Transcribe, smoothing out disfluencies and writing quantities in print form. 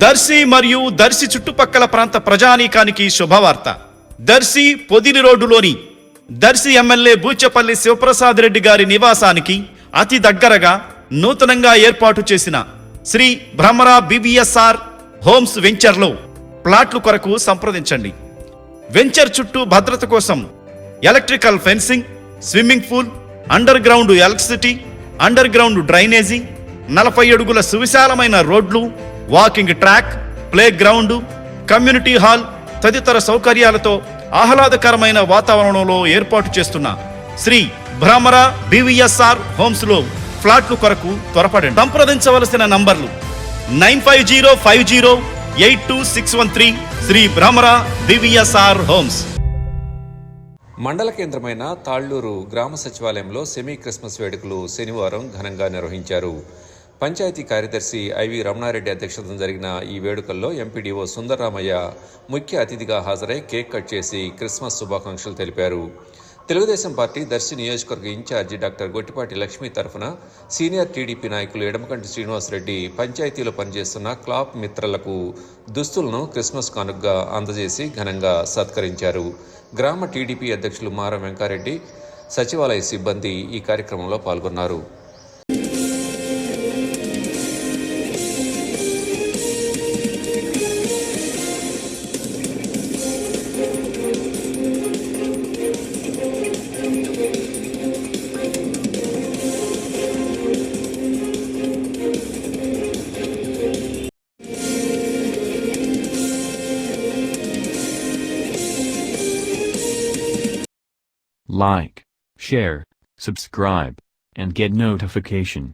దర్శి మరియు దర్శి చుట్టుపక్కల ప్రాంత ప్రజానీకానికి శుభవార్త. దర్శి పొదిలి రోడ్డులోని దర్శి ఎమ్మెల్యే బూచపల్లి శివప్రసాద్ రెడ్డి గారి నివాసానికి అతి దగ్గరగా నూతనంగా ఏర్పాటు చేసిన శ్రీ భ్రమరా BVSR హోమ్స్ వెంచర్లో ప్లాట్లు కొరకు సంప్రదించండి. వెంచర్ చుట్టూ భద్రత కోసం electrical fencing, swimming pool, under ground electricity, under ground drainage, 40 అడుగుల సువిశాలమైన రోడ్లు, walking track, play ground, community hall తదితర సౌకర్యాలతో ఆహ్లాదకరమైన వాతావరణంలో ఏర్పాటు చేస్తున్న శ్రీ భ్రమరా BVSR హోమ్స్ లో ఫ్లాట్లు కొరకు త్వరపడండి. సంప్రదించవలసిన నంబర్లు 9505082613 శ్రీ భ్రమరా BVSR హోమ్స్. మండల కేంద్రమైన తాళ్లూరు గ్రామ సచివాలయంలో సెమీ క్రిస్మస్ వేడుకలు శనివారం ఘనంగా నిర్వహించారు. పంచాయతీ కార్యదర్శి IV రమణారెడ్డి అధ్యక్షతన జరిగిన ఈ వేడుకల్లో ఎంపీడీఓ సుందరరామయ్య ముఖ్య అతిథిగా హాజరై కేక్ కట్ చేసి క్రిస్మస్ శుభాకాంక్షలు తెలిపారు. తెలుగుదేశం పార్టీ దర్శి నియోజకవర్గ ఇన్ఛార్జి డాక్టర్ గొట్టిపాటి లక్ష్మి తరఫున సీనియర్ టీడీపీ నాయకులు ఎడమకంటి శ్రీనివాసరెడ్డి పంచాయతీలో పనిచేస్తున్న క్లాప్ మిత్రలకు దుస్తులను క్రిస్మస్ కానుకగా అందజేసి ఘనంగా సత్కరించారు. గ్రామ టీడీపీ అధ్యక్షులు మారం వెంకారెడ్డి, సచివాలయ సిబ్బంది ఈ కార్యక్రమంలో పాల్గొన్నారు. Like, share, subscribe, and get notification.